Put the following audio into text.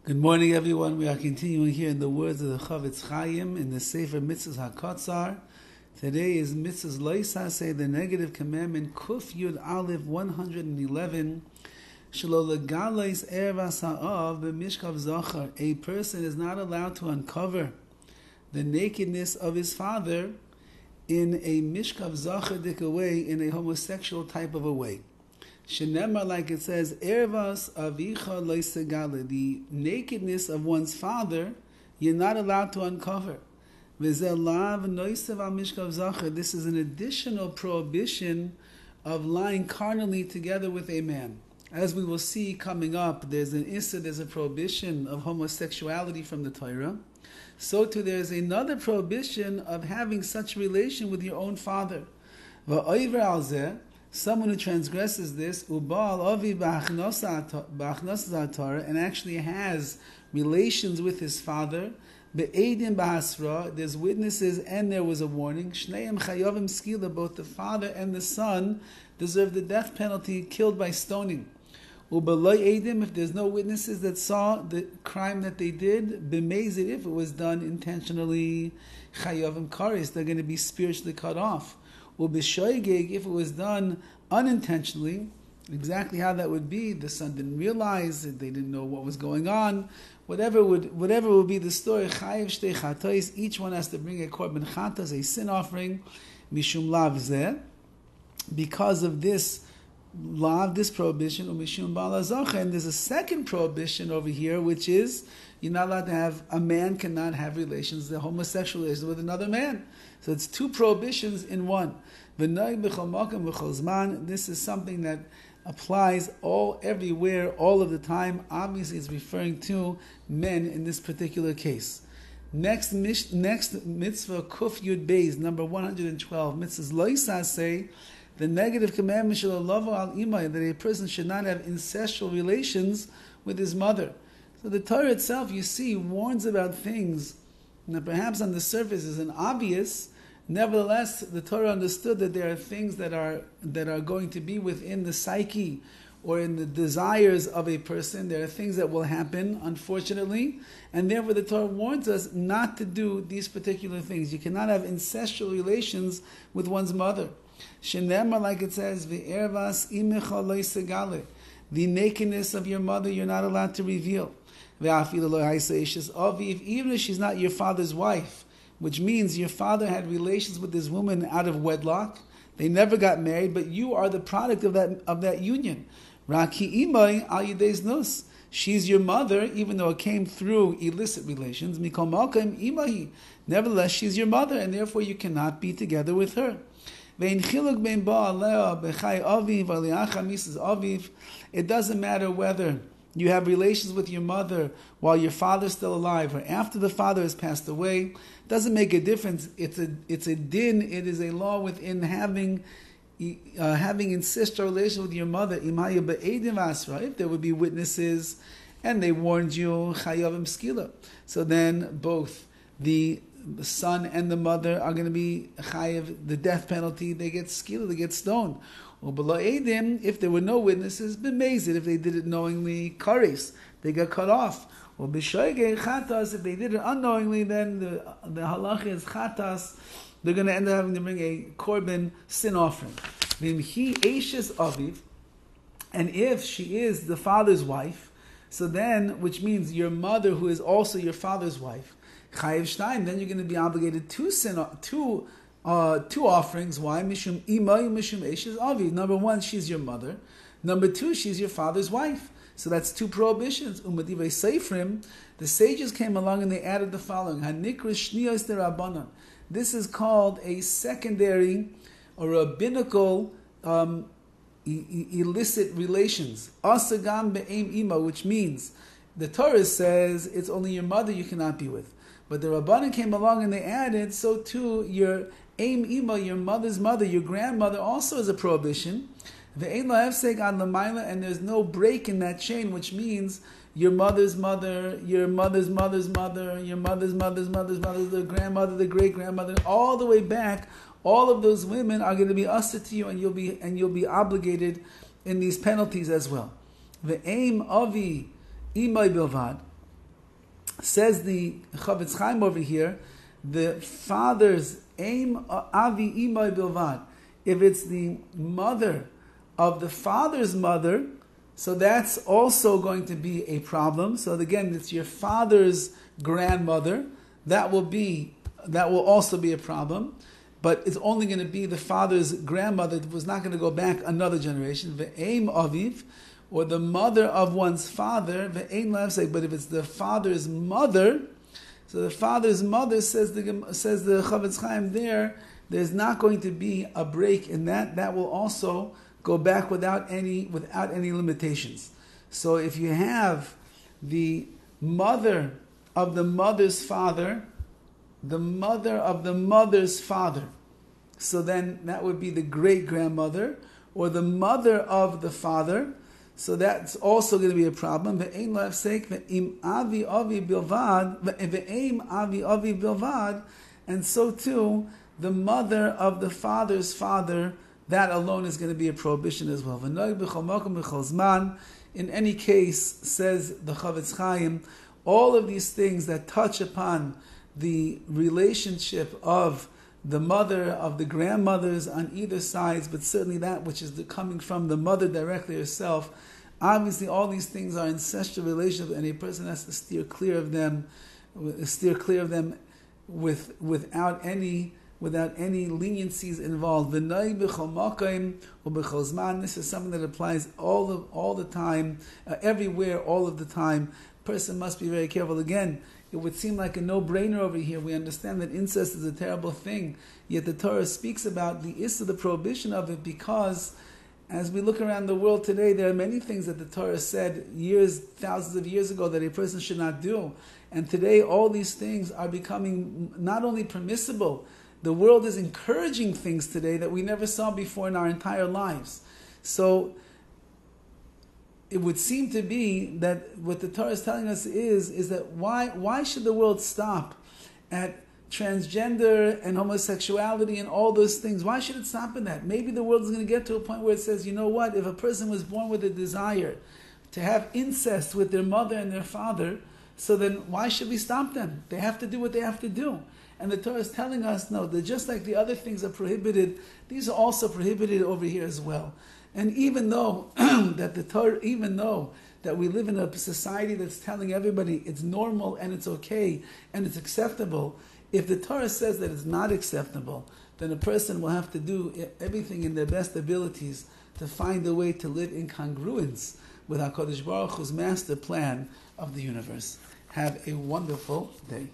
Good morning, everyone. We are continuing here in the words of the HaChaim in the Sefer HaMitzvos HaKotzar. Today is Mitzvah's Loisase, the negative commandment, Kuf Yud Aleph 111. Shelo legalais ervas ha'av b'mishkav zachar. A person is not allowed to uncover the nakedness of his father in a mishkav zachar way, in a homosexual type of a way. Shenemar, like it says, ervas avicha loisegale, the nakedness of one's father, you're not allowed to uncover. V'zelav noisev al mishkav zachar. This is an additional prohibition of lying carnally together with a man. As we will see coming up, there's a prohibition of homosexuality from the Torah. So too there's another prohibition of having such relation with your own father. V'oiver al zeh, someone who transgresses this, ubal avi b'achnos Torah, and actually has relations with his father, be'edim b'hasra, there's witnesses and there was a warning. Shneim chayavim skila, both the father and the son deserve the death penalty, killed by stoning. Ubaloy edim, if there's no witnesses that saw the crime that they did, b'mezid, if it was done intentionally, chayavim karis, they're going to be spiritually cut off. Ubishoygeg, if it was done unintentionally, exactly how that would be, the son didn't realize, they didn't know what was going on, whatever would be the story, chayiv shtei chatos, each one has to bring a korban chatos, a sin offering, mishum lav zeh, because of this lav, this prohibition, umishum bala zocha. And there's a second prohibition over here, which is you're not allowed to have, a man cannot have relations, the homosexual relations with another man. So it's two prohibitions in one. This is something that applies everywhere, all of the time. Obviously, it's referring to men in this particular case. Next mitzvah, Kuf Yud Beis, number 112. Mitzvahs Loisase, the negative commandment shall love al imay, that a person should not have incestual relations with his mother. So the Torah itself, you see, warns about things that perhaps on the surface isn't obvious. Nevertheless, the Torah understood that there are things that are going to be within the psyche or in the desires of a person. There are things that will happen, unfortunately, and therefore the Torah warns us not to do these particular things. You cannot have incestual relations with one's mother. Shenemar, like it says, v'ervas imecha loisegale, the nakedness of your mother you're not allowed to reveal. Even if she's not your father's wife, which means your father had relations with this woman out of wedlock, they never got married, but you are the product of that union. Raki imay al yedei nos, she's your mother, even though it came through illicit relations. Mikol malkem imahi, nevertheless she's your mother, and therefore you cannot be together with her. It doesn't matter whether you have relations with your mother while your father's still alive or after the father has passed away. Doesn't make a difference. It's a din. It is a law within having incestual relation with your mother. If there would be witnesses and they warned you, chayavim skila. So then both the son and the mother are going to be chayav, the death penalty. They get skila, they get stoned. If there were no witnesses, b'mezid, if they did it knowingly, kares, they got cut off. Or b'shoygei chatas, if they did it unknowingly, then the halacha is chatas, they're going to end up having to bring a korban sin offering. V'imhi eishes aviv, and if she is the father's wife, so then, which means your mother who is also your father's wife, chayiv shtayim, then you're going to be obligated two offerings. Why? Mishum imay, mishum eishes avi. Number one, she's your mother. Number two, she's your father's wife. So that's two prohibitions. Umadivei seifrim, the sages came along and they added the following: Hanikra shniyos derabanan. This is called a secondary or rabbinical illicit relations. Asagam be'em ima, which means the Torah says it's only your mother you cannot be with. But the Rabbanan came along and they added, so too your aim ima, your mother's mother, your grandmother, also is a prohibition. And there's no break in that chain, which means your mother's mother, your mother's mother's mother, your mother's mother's mother's mother, the grandmother, the great grandmother, all the way back. All of those women are going to be usher to you, and you'll be obligated in these penalties as well. The aim avi imay bilvad. says the Chavetz Chaim over here, the father's aim avi imay bilvad. If it's the mother of the father's mother, so that's also going to be a problem. So again, it's your father's grandmother. That will also be a problem. But it's only going to be the father's grandmother. It was not going to go back another generation. Ve'aim aviv, or the mother of one's father. Ve'aim lavsek. But if it's the father's mother, so the father's mother says the Chavetz Chaim there's not going to be a break in that. That will also go back without any limitations. So if you have the mother of the mother's father, the mother of the mother's father, so then that would be the great-grandmother, or the mother of the father, so that's also going to be a problem. Ve'ein la'afsek ve'im avi avi bilvad, ve'eim avi avi bilvad, and so too, the mother of the father's father, that alone is going to be a prohibition as well. In any case, says the Chavetz Chaim, all of these things that touch upon the relationship of the mother, of the grandmothers on either sides, but certainly that which is coming from the mother directly herself, obviously all these things are ancestral relationships, and a person has to steer clear of them without any leniencies involved. This is something that applies all the time, everywhere, all of the time. Person must be very careful. Again, it would seem like a no-brainer over here. We understand that incest is a terrible thing, yet the Torah speaks about the prohibition of it, because as we look around the world today, there are many things that the Torah said thousands of years ago that a person should not do. And today all these things are becoming not only permissible, the world is encouraging things today that we never saw before in our entire lives. So it would seem to be that what the Torah is telling us is that why should the world stop at transgender and homosexuality and all those things? Why should it stop in that? Maybe the world is going to get to a point where it says, you know what, if a person was born with a desire to have incest with their mother and their father, so then why should we stop them? They have to do what they have to do. And the Torah is telling us, no, that just like the other things are prohibited, these are also prohibited over here as well. And even though that we live in a society that's telling everybody it's normal and it's okay and it's acceptable, if the Torah says that it's not acceptable, then a person will have to do everything in their best abilities to find a way to live in congruence with HaKadosh Baruch Hu's master plan of the universe. Have a wonderful day.